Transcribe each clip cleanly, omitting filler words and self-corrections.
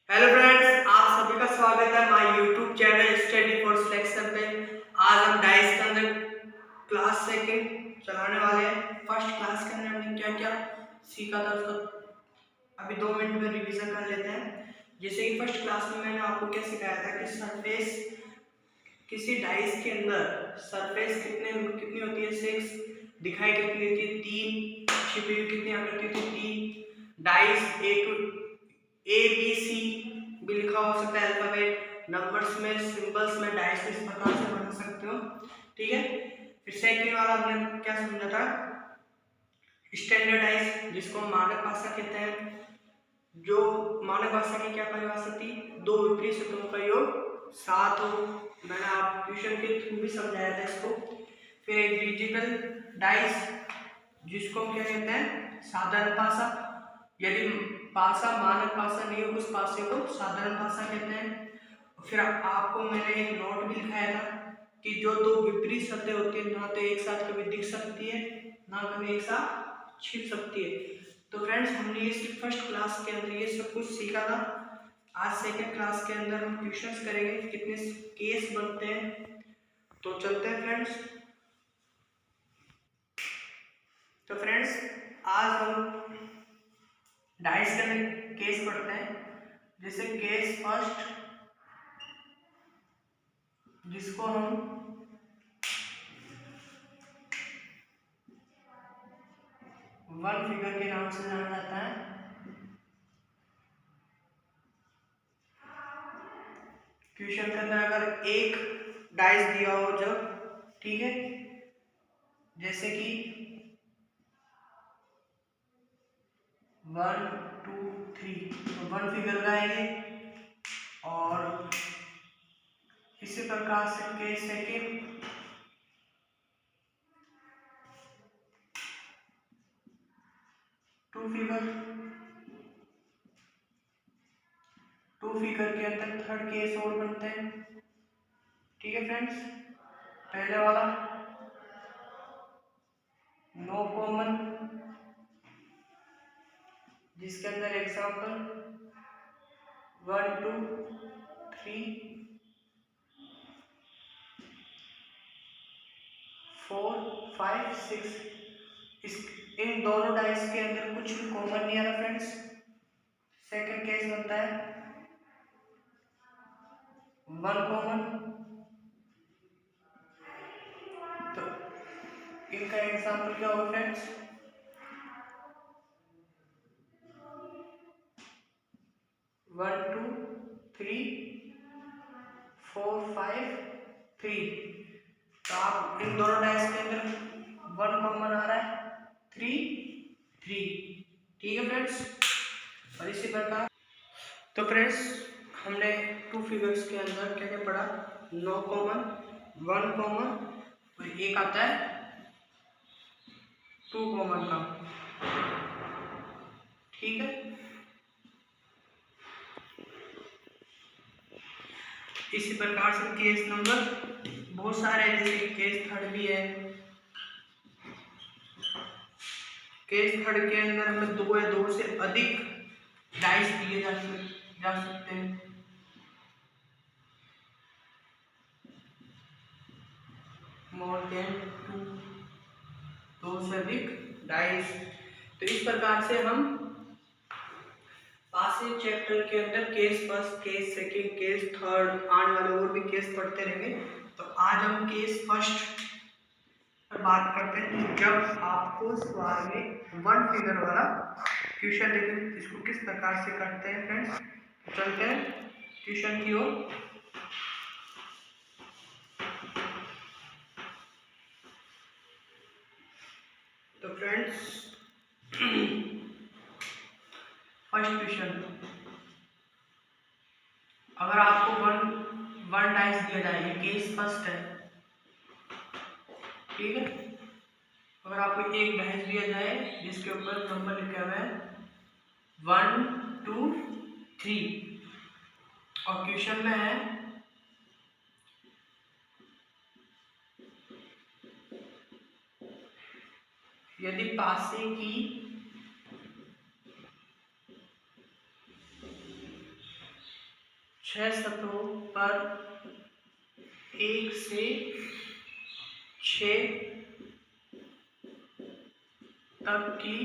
Hello friends, आप सभी का स्वागत है my YouTube channel study for selection पे। आज हम डाइस के अंदर क्लास सेकंड चलाने वाले हैं। फर्स्ट क्लास के अंदर हमने क्या क्या सीखा था उसका अभी 2 मिनट में रिवीजन कर लेते हैं। जैसे कि फर्स्ट क्लास में मैंने आपको क्या सिखाया था कि सरफेस किसी डाइस के अंदर सरफेस कितनी होती है 6, दिखाई कितनी होती है 3, छिपी हुई कितनी आकृति होती है 3। डाइस ए बी सी भी लिखा हो सकता है अल्फाबेट, नंबर्स में सिंबल्स में डाइस इस प्रकार से बना सकते हो। ठीक है, फिर सेकंड वाला हमने क्या समझा था, स्टैंडर्डाइज, जिसको हम मानक भाषा कहते हैं। जो मानक भाषा की क्या परिभाषा थी, दो विपरीत शब्दों का योग 7 हो। मैंने आप ट्यूशन के थ्रू भी समझाया था इसको। फिर एक डिजिटल डाइस, जिसको हम क्या कहते हैं, साधारण भाषा। यदि भाषा मानक भाषा नहीं हो उस भाषा को साधारण भाषा कहते हैं। फिर आपको मैंने एक नोट भी लिखाया था कि जो दो विपरीत शब्द होती है ना तो एक साथ कभी दिख सकती है ना कभी एक साथ छिप सकती है। तो फ्रेंड्स, हमने ये सिर्फ फर्स्ट क्लास के अंदर ये सब कुछ सीखा था। आज सेकंड क्लास के अंदर हम क्वेश्चंस करेंगे, कितने केस बनते हैं। तो चलते हैं फ्रेंड्स। तो फ्रेंड्स, आज हम डाइस के अंदर केस पढ़ते हैं। जैसे केस फर्स्ट, जिसको हम वन फिगर के नाम से जाना जाता है। क्वेश्चन के अंदर अगर एक डाइस दिया हो जब, ठीक है, जैसे कि 1 2 3, तो वन फिगर लाएंगे। और इसी प्रकार से केस सेकंड, टू फिगर के अंदर थर्ड केस और बनते हैं। ठीक है फ्रेंड्स, पहले वाला नो कॉमन, जिसके अंदर एग्जांपल 1 2 3 4 5 6। इस इन दोनों डाइस के अंदर कुछ भी कॉमन नहीं आ रहा फ्रेंड्स। सेकंड केस बनता है वन कॉमन। तो इनका एग्जांपल क्या होगा फ्रेंड्स, 1 2 3 4 5 3। तो आप इन दोनों डाइस के अंदर वन कॉमन आ रहा है 3 3। ठीक है फ्रेंड्स, और इसी प्रकार तो फ्रेंड्स, हमने टू फिगर्स के अंदर क्या क्या पढ़ा, नो कॉमन, वन कॉमन, और एक आता है टू कॉमन का। ठीक है, इसी प्रकार से केस नंबर बहुत सारे हैं, जैसे केस थर्ड भी है। केस थर्ड के अंदर हमें दो या दो से अधिक डाइस दिए जा सकते हैं। मोर देन टू, दो से अधिक डाइस। तो इस प्रकार से हम पासिंग चैप्टर के अंदर case first, case second, case third, आने वाले और भी केस पढ़ते रहेंगे। तो आज हम केस फर्स्ट पर बात करते हैं, जब आपको सवाल में वन फिगर वाला क्वेश्चन देखें, इसको किस प्रकार से करते हैं फ्रेंड्स। चलते हैं ट्यूशन की ओर। तो फ्रेंड्स, फर्स्ट क्वेश्चन, अगर आपको वन डाइस दिया जाए, ये केस फर्स्ट है, ठीक है। अगर आपको एक डाइस दिया जाए जिसके ऊपर नंबर लिखा हुआ है 1 2 3, और क्वेश्चन में है यदि पासे की 6 सतहों पर 1 से 6 तक की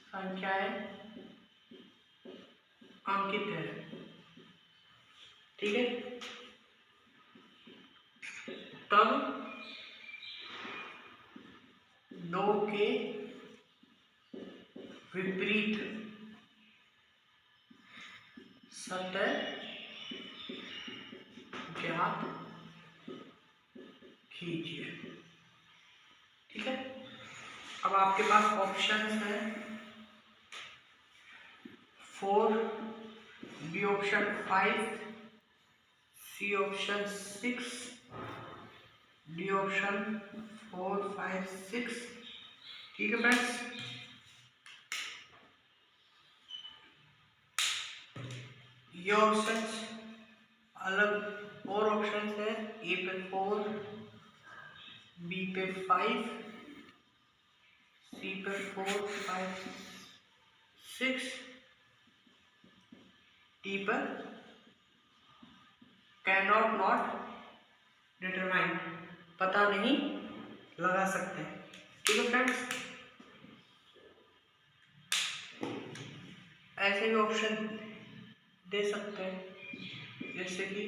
संख्याएं अंकित है। ठीक है, तब 2 के विपरीत सतह ज्ञात कीजिए। ठीक है, अब आपके पास ऑप्शन है 4, B option 5, C option 6, D option 4, 5, 6। ठीक है फ्रेंड्स, ये ऑप्शंस अलग और ऑप्शंस है, ए पे 4, बी पे 5, सी पे 4, 5, 6, डी पर कैनॉट नॉट डिटरमाइन, पता नहीं लगा सकते। ठीक है फ्रेंड्स, ऐसे भी ऑप्शन दे सकते हैं, जैसे कि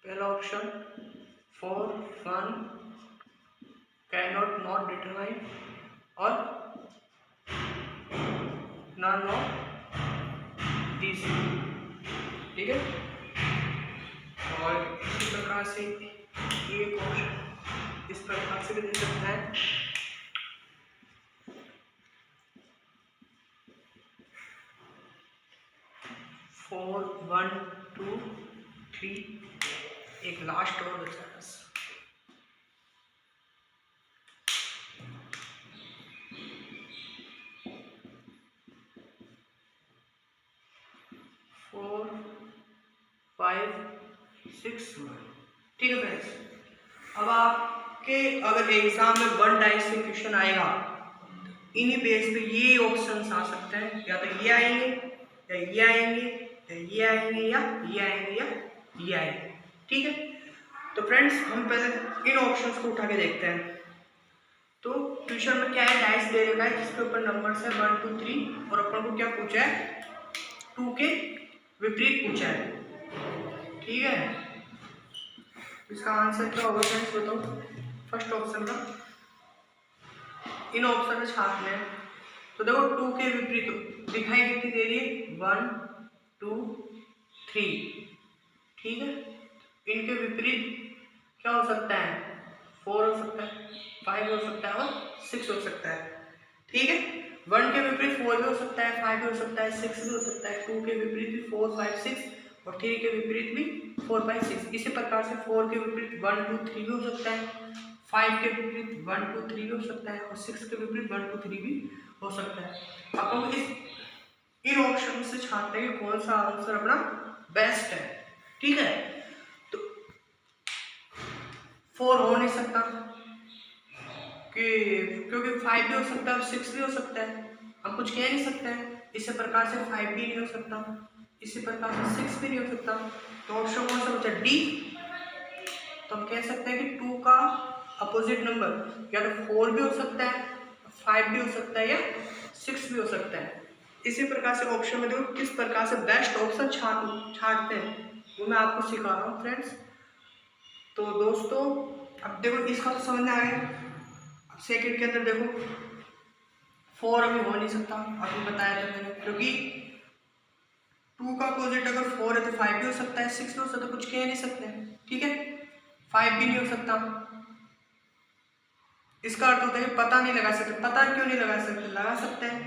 पहला ऑप्शन 4, 1 कैनॉट नॉट डिटरमाइन और नॉन ऑफ दिस। ठीक है, और इसी प्रकार से एक ऑप्शन इस प्रकार से भी दे सकता है, 4, 1, 2, 3, एक लास्ट और बचा है। 4, 5, 6, 1। ठीक है फ्रेंड्स, अब आपके अगर एग्जाम में 1 टाइप से क्वेश्चन आएगा, इन्हीं बेस पे ये ऑप्शंस आ सकते हैं, या तो ये आएंगे या ये आएंगे या ये आएंगे या ये आएंगे या ये आएंगे। ठीक है, तो फ्रेंड्स हम पहले इन ऑप्शंस को उठा के देखते हैं। तो क्वेश्चन में क्या है, डाइस दे रखा है जिसके ऊपर नंबर्स है 1, 2, 3 और अपन को क्या पूछा है, 2 के विपरीत पूछा है। ठीक है, इसका आंसर क्या होगा फ्रेंड्स बताओ। फर्स्ट ऑप्शन का इन ऑप्शन में छापना है, तो देखो 2 के विपरीत दिखाई कितनी दे रही है, 1, 2, 3। ठीक है, इनके विपरीत क्या हो सकता है, 4 हो सकता है, 5 हो सकता है और 6 हो सकता है। ठीक है, 1 के विपरीत 4 भी हो सकता है, 5 भी हो सकता है, 6 भी हो सकता है, 2 के विपरीत भी 4, 5, 6 और 3 के विपरीत भी 4, 5, 6। इसी प्रकार से 4 के विपरीत 1, 2, 3 भी हो सकता है, 5 के विपरीत 1, 2, 3 भी हो सकता है और 6 के विपरीत 1, 2, 3 भी हो सकता है। अपन इन ऑप्शन से छानते हैं कि कौन सा आंसर अपना बेस्ट है। ठीक है, तो 4 हो नहीं सकता क्योंकि 5 भी हो सकता है और 6 भी हो सकता है, हम कुछ कह नहीं सकते हैं। इसी प्रकार से 5 भी नहीं हो सकता, इसी प्रकार से 6 भी नहीं हो सकता, तो ऑप्शन कौन सा बचा, डी। तो हम कह सकते हैं कि 2 का अपोजिट नंबर या तो 4 भी हो सकता है, 5 भी हो सकता है या 6 भी हो सकता है। इसी प्रकार से ऑप्शन में देखो किस प्रकार से बेस्ट ऑप्शन छांटते हैं, वो मैं आपको सिखा रहा हूँ फ्रेंड्स। तो दोस्तों अब देखो इसका तो समझ में आ गया। सेकंड के अंदर देखो 4 अभी हो नहीं सकता, अभी बताया था मैंने, क्योंकि 2 का अपोजिट अगर 4 है तो 5 भी हो सकता है, 6 भी हो सकता है, कुछ कह नहीं सकते। ठीक है, 5 भी नहीं हो सकता, इसका अर्थ होता है कि पता नहीं लगा सकते। पता क्यों नहीं लगा सकते, लगा सकते हैं।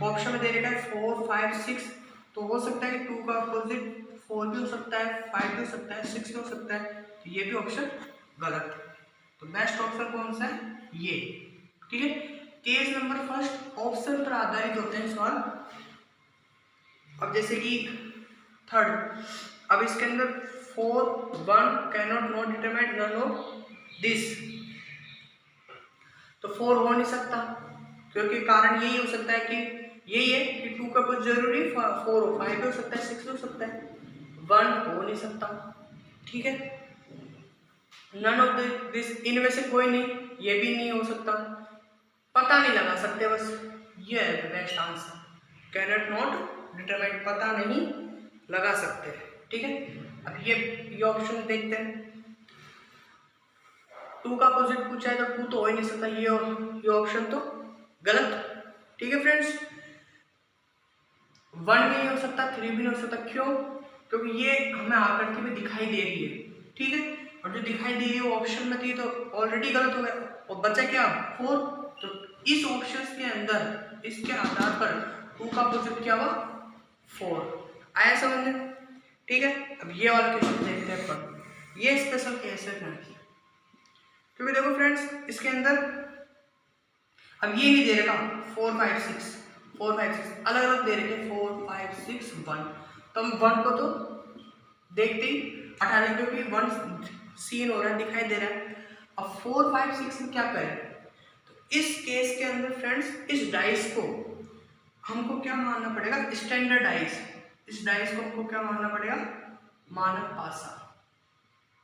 ऑप्शन में दे रखा है 4, 5, 6, तो हो सकता है कि 2 का अपोजिट 4 भी हो सकता है, 5 भी हो सकता है, 6 भी हो सकता है, तो ये भी ऑप्शन गलत है। तो बेस्ट ऑप्शन कौन सा है, ये। ठीक है, केस नंबर फर्स्ट ऑप्शन पर आधारित होते हैं सवाल। अब जैसे कि थर्ड, अब इसके अंदर 4, 1 cannot not determine none of this, तो 4 हो नहीं सकता, क्योंकि कारण यही हो सकता है कि यही है कि 2 का कुछ जरूरी 4 हो, 5 हो सकता है, 6 हो सकता है, 1 हो नहीं सकता। ठीक है, नन ऑफ दिस, इनमें से कोई नहीं, ये भी नहीं हो सकता, पता नहीं लगा सकते, बस ये है best answer, cannot not determine, पता नहीं लगा सकते। ठीक है, अब ये ऑप्शन देखते हैं। 2 का अपोजिट पूछा है तो 2 तो हो ही नहीं सकता, ये ऑप्शन तो गलत। ठीक है फ्रेंड्स, 1 भी नहीं हो सकता, 3 भी नहीं हो सकता, क्यों? क्योंकि ये हमें आकृति में दिखाई दे रही है। ठीक है, और जो दिखाई दे रही है वो ऑप्शन में थी तो ऑलरेडी गलत हो गया, और बचा क्या 4। तो इस ऑप्शन के अंदर इसके आधार पर 2 का अपोजिट क्या हुआ 4, आया समझ में? ठीक है, अब ये वाला क्वेश्चन देखते हैं अपन, ये स्पेशल केस है फ्रेंड्स, क्योंकि देखो फ्रेंड्स इसके अंदर अब ये नहीं दे रखा 4 5 6 अलग अलग दे रखे 4 5 6 1, तो हम 1 को तो देखते ही हटा दें क्योंकि 1 सीन हो रहा है, दिखाई दे रहा है। अब 4 5 6 में क्या करें? तो इस केस के अंदर फ्रेंड्स इस डाइस को हमको क्या मानना पड़ेगा, स्टैंडर्ड डाइस, इस डाइस को हमको क्या मानना पड़ेगा, मानक पासा।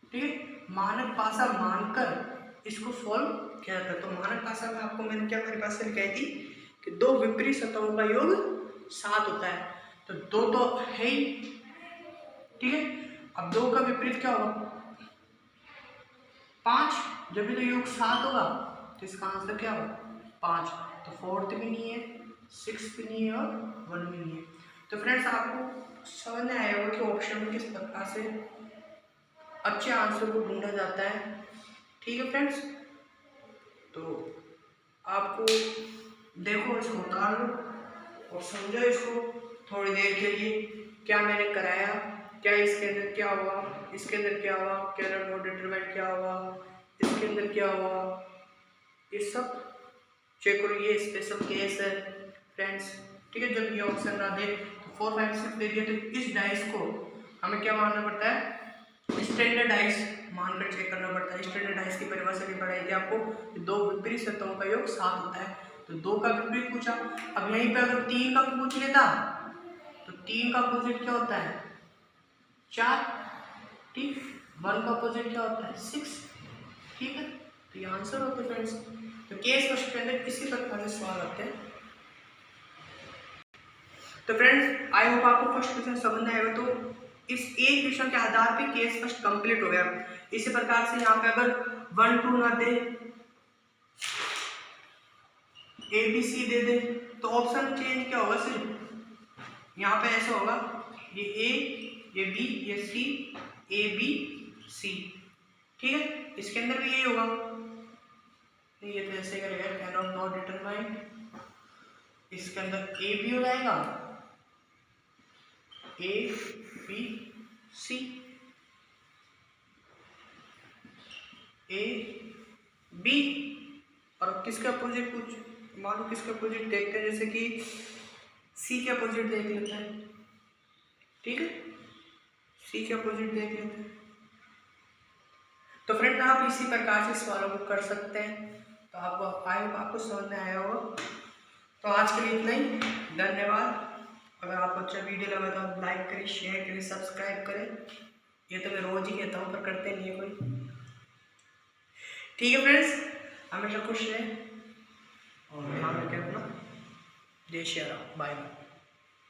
ठीक है, मानक पासा मानकर इसको सॉल्व किया जाता है। तो मानक पासा में आपको मैंने क्या परिभाषा लिखाई थी कि 2 विपरीत सतहों का योग 7 होता है, तो 2 तो है ही। ठीक है, अब 2 का विपरीत क्या होगा 5, जब भी तो योग 7 होगा तो इसका आंसर क्या होगा 5, तो 4th भी नहीं है, 6th भी नहीं है और 1 भी नहीं है। तो फ्रेंड्स आपको समझ में आया होगा कि ऑप्शन में किस प्रकार से अच्छे आंसर को ढूंढा जाता है। ठीक है फ्रेंड्स, तो आपको देखो इसको उतार लो और समझो इसको थोड़ी देर के लिए, क्या मैंने कराया, क्या इसके अंदर क्या हुआ, इसके अंदर क्या हुआ, कैनट नॉट डिटरमाइन क्या हुआ, इसके अंदर क्या हुआ, ये सब चेक करो। ये स्पेशल केस है फ्रेंड्स। ठीक है, जब ये ऑप्शन ना दे तो 4 5 6 दे दिया, तो इस डाइस को हमें क्या मानना पड़ता है, स्टैंडर्ड डाइस मानकर चेक करना पड़ता है। स्टैंडर्ड डाइस की परिभाषा भी पढ़ाई थी आपको, 2 विपरीत सतहों का योग 7 होता है, तो 2 का विपरीत पूछा। अब यहीं पे अगर 3 का पूछ लेता तो 3 का अपोजिट क्या होता है 4। ठीक, 1 का अपोजिट क्या होता है 6। ठीक है, तो ये आंसर होते हैं फ्रेंड्स। तो केस फर्स्ट के अंदर इसी प्रकार से सवाल आते हैं। तो फ्रेंड्स आई होप आपको फर्स्ट क्वेश्चन समझ में आएगा। तो इस एक क्वेश्चन के आधार पे केस फर्स्ट कंप्लीट हो गया। इसी प्रकार से यहाँ पे अगर 1 2 ना दे, ए बी सी दे दे, तो ऑप्शन चेंज क्या होगा, सिर्फ यहाँ पे ऐसा होगा, ये ए, ये बी, ये सी, ए बी सी। ठीक है, इसके अंदर भी यही होगा, ये तो ऐसे करेगा कैनॉट नॉट डिटरमाइन, इसके अंदर ए बी हो जाएगा, A B C, A B, और किसके अपोजिट कुछ मान लो, किसके अपोजिट देखते हैं, जैसे कि सी के अपोजिट देख लेते हैं। ठीक है, सी के अपोजिट देख लेते हैं। तो फ्रेंड आप इसी प्रकार से सवालों को कर सकते हैं। तो आपको समझ में आया होगा। तो आज के लिए इतना ही, धन्यवाद। अगर आपको अच्छा वीडियो लगा तो आप लाइक करें, शेयर करें, सब्सक्राइब करें। ये तो मैं रोज ही कहता हूँ पर करते नहीं है कोई। ठीक है फ्रेंड्स, हमेशा खुश रहें और ध्यान रखें अपना। जय श्री राम, बाय बाय।